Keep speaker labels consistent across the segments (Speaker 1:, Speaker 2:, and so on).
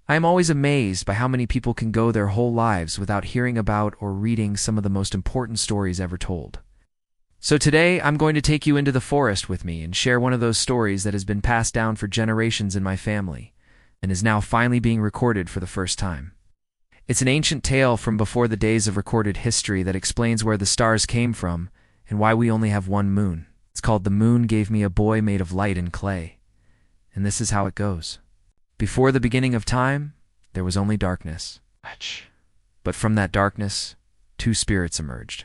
Speaker 1: I am always amazed by how many people can go their whole lives without hearing about or reading some of the most important stories ever told. So today, I'm going to take you into the forest with me and share one of those stories that has been passed down for generations in my family and is now finally being recorded for the first time. It's an ancient tale from before the days of recorded history that explains where the stars came from and why we only have one moon. It's called "The Moon Gave Me a Boy Made of Light and Clay." And this is how it goes. Before the beginning of time, there was only darkness. But from that darkness, two spirits emerged.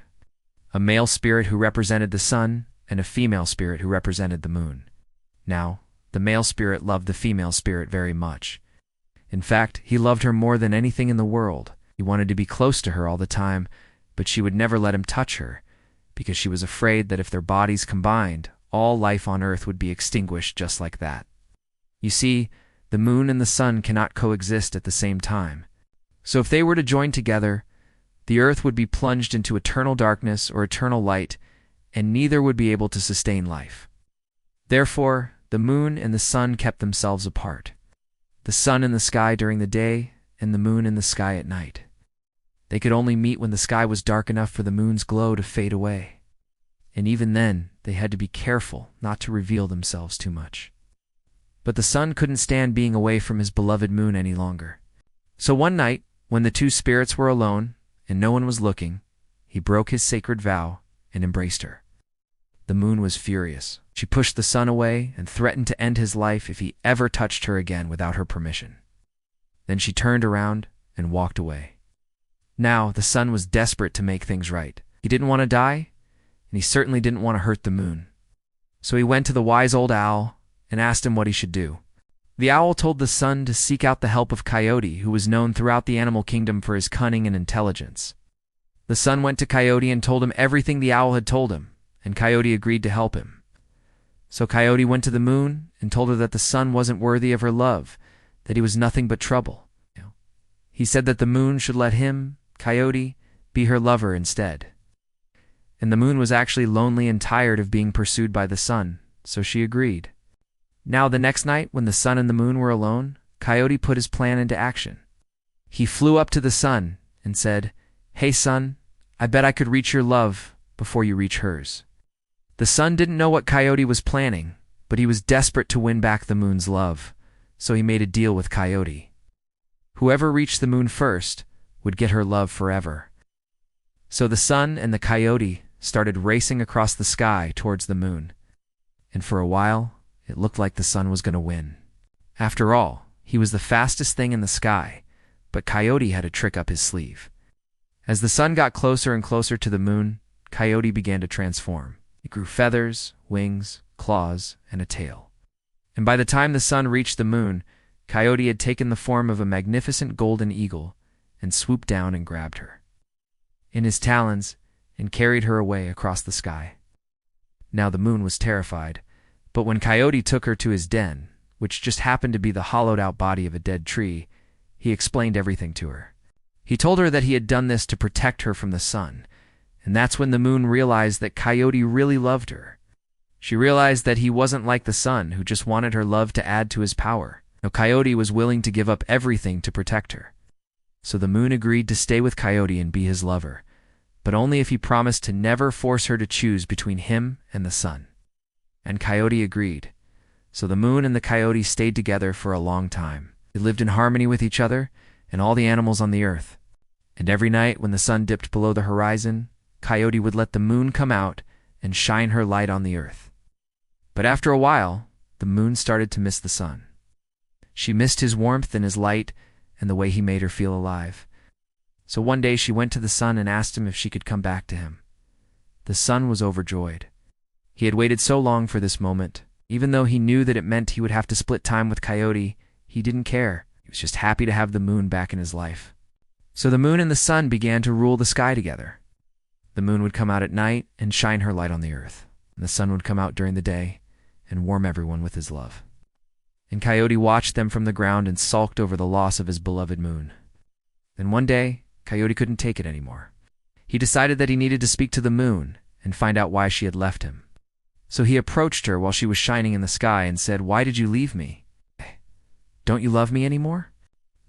Speaker 1: A male spirit who represented the sun and a female spirit who represented the moon. Now, the male spirit loved the female spirit very much. In fact, he loved her more than anything in the world. He wanted to be close to her all the time, but she would never let him touch her, because she was afraid that if their bodies combined, all life on Earth would be extinguished just like that. You see, the moon and the sun cannot coexist at the same time. So if they were to join together, the Earth would be plunged into eternal darkness or eternal light, and neither would be able to sustain life. Therefore, the moon and the sun kept themselves apart. The sun in the sky during the day, and the moon in the sky at night. They could only meet when the sky was dark enough for the moon's glow to fade away. And even then, they had to be careful not to reveal themselves too much. But the sun couldn't stand being away from his beloved moon any longer. So one night, when the two spirits were alone, and no one was looking, he broke his sacred vow and embraced her. The moon was furious. She pushed the sun away and threatened to end his life if he ever touched her again without her permission. Then she turned around and walked away. Now, the sun was desperate to make things right. He didn't want to die, and he certainly didn't want to hurt the moon. So he went to the wise old owl and asked him what he should do. The owl told the sun to seek out the help of Coyote, who was known throughout the animal kingdom for his cunning and intelligence. The sun went to Coyote and told him everything the owl had told him, and Coyote agreed to help him. So Coyote went to the moon and told her that the sun wasn't worthy of her love, that he was nothing but trouble. He said that the moon should let him, Coyote, be her lover instead. And the moon was actually lonely and tired of being pursued by the sun, so she agreed. Now the next night, when the sun and the moon were alone, Coyote put his plan into action. He flew up to the sun and said, "Hey sun, I bet I could reach your love before you reach hers." The sun didn't know what Coyote was planning, but he was desperate to win back the moon's love, so he made a deal with Coyote. Whoever reached the moon first would get her love forever. So the sun and the Coyote started racing across the sky towards the moon, and for a while, it looked like the sun was going to win. After all, he was the fastest thing in the sky, but Coyote had a trick up his sleeve. As the sun got closer and closer to the moon, Coyote began to transform. It grew feathers, wings, claws, and a tail. And by the time the sun reached the moon, Coyote had taken the form of a magnificent golden eagle and swooped down and grabbed her in his talons and carried her away across the sky. Now the moon was terrified, but when Coyote took her to his den, which just happened to be the hollowed-out body of a dead tree, he explained everything to her. He told her that he had done this to protect her from the sun, and that's when the moon realized that Coyote really loved her. She realized that he wasn't like the sun, who just wanted her love to add to his power. No, Coyote was willing to give up everything to protect her. So the moon agreed to stay with Coyote and be his lover, but only if he promised to never force her to choose between him and the sun. And Coyote agreed. So the moon and the Coyote stayed together for a long time. They lived in harmony with each other and all the animals on the earth. And every night when the sun dipped below the horizon, Coyote would let the moon come out and shine her light on the earth. But after a while, the moon started to miss the sun. She missed his warmth and his light and the way he made her feel alive. So one day she went to the sun and asked him if she could come back to him. The sun was overjoyed. He had waited so long for this moment. Even though he knew that it meant he would have to split time with Coyote, he didn't care. He was just happy to have the moon back in his life. So the moon and the sun began to rule the sky together. The moon would come out at night and shine her light on the earth, and the sun would come out during the day and warm everyone with his love. And Coyote watched them from the ground and sulked over the loss of his beloved moon. Then one day, Coyote couldn't take it anymore. He decided that he needed to speak to the moon and find out why she had left him. So he approached her while she was shining in the sky and said, "Why did you leave me? Don't you love me anymore?"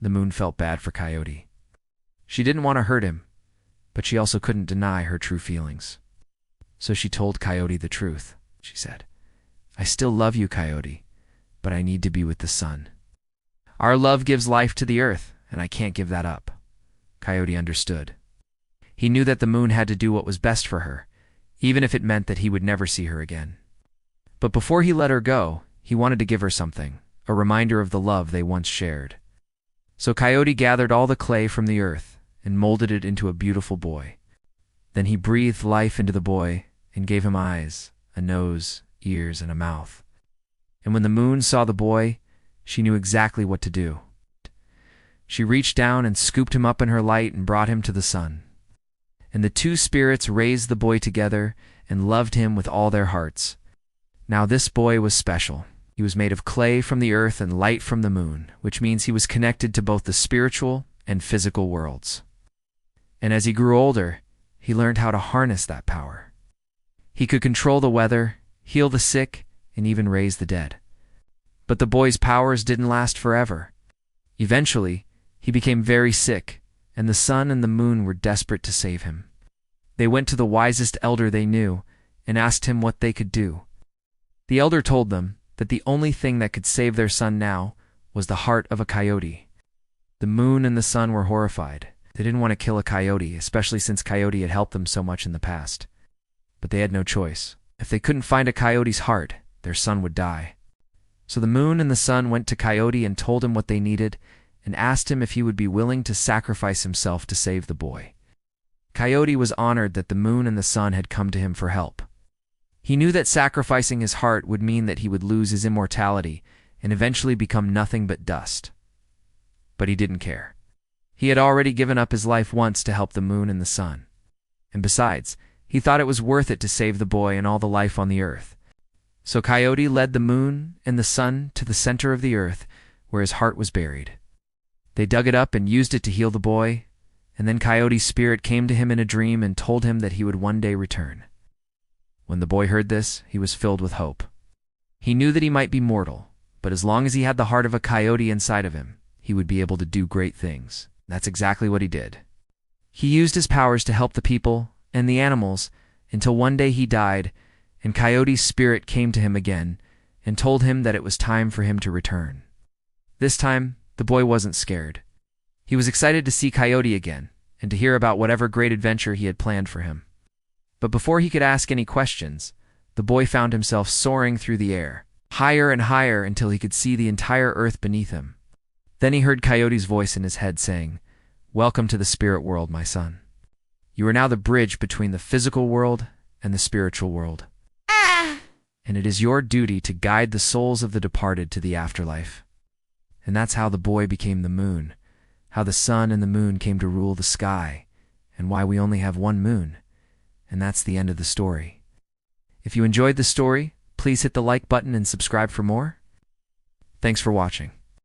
Speaker 1: the moon felt bad for Coyote. She didn't want to hurt him, but she also couldn't deny her true feelings. So she told Coyote the truth. She said, "I still love you, Coyote, but I need to be with the sun. Our love gives life to the earth, and I can't give that up." Coyote understood. He knew that the moon had to do what was best for her, even if it meant that he would never see her again. But before he let her go, he wanted to give her something, a reminder of the love they once shared. So Coyote gathered all the clay from the earth and molded it into a beautiful boy. Then he breathed life into the boy and gave him eyes, a nose, ears, and a mouth. And when the moon saw the boy, she knew exactly what to do. She reached down and scooped him up in her light and brought him to the sun. And the two spirits raised the boy together and loved him with all their hearts. Now this boy was special. He was made of clay from the earth and light from the moon, which means he was connected to both the spiritual and physical worlds. And as he grew older, he learned how to harness that power. He could control the weather, heal the sick, and even raise the dead. But the boy's powers didn't last forever. Eventually, he became very sick, and the sun and the moon were desperate to save him. They went to the wisest elder they knew and asked him what they could do. The elder told them that the only thing that could save their son now was the heart of a coyote. The moon and the sun were horrified. They didn't want to kill a coyote, especially since Coyote had helped them so much in the past. But they had no choice. If they couldn't find a coyote's heart, their son would die. So the moon and the sun went to Coyote and told him what they needed and asked him if he would be willing to sacrifice himself to save the boy. Coyote was honored that the moon and the sun had come to him for help. He knew that sacrificing his heart would mean that he would lose his immortality and eventually become nothing but dust. But he didn't care. He had already given up his life once to help the moon and the sun. And besides, he thought it was worth it to save the boy and all the life on the earth. So Coyote led the moon and the sun to the center of the earth where his heart was buried. They dug it up and used it to heal the boy, and then Coyote's spirit came to him in a dream and told him that he would one day return. When the boy heard this, he was filled with hope. He knew that he might be mortal, but as long as he had the heart of a coyote inside of him, he would be able to do great things. That's exactly what he did. He used his powers to help the people and the animals until one day he died, and Coyote's spirit came to him again and told him that it was time for him to return. This time, the boy wasn't scared. He was excited to see Coyote again and to hear about whatever great adventure he had planned for him. But before he could ask any questions, the boy found himself soaring through the air, higher and higher until he could see the entire earth beneath him. Then he heard Coyote's voice in his head saying, "Welcome to the spirit world, my son. You are now the bridge between the physical world and the spiritual world. And it is your duty to guide the souls of the departed to the afterlife." And that's how the boy became the moon, how the sun and the moon came to rule the sky, and why we only have one moon. And that's the end of the story. If you enjoyed the story, please hit the like button and subscribe for more. Thanks for watching.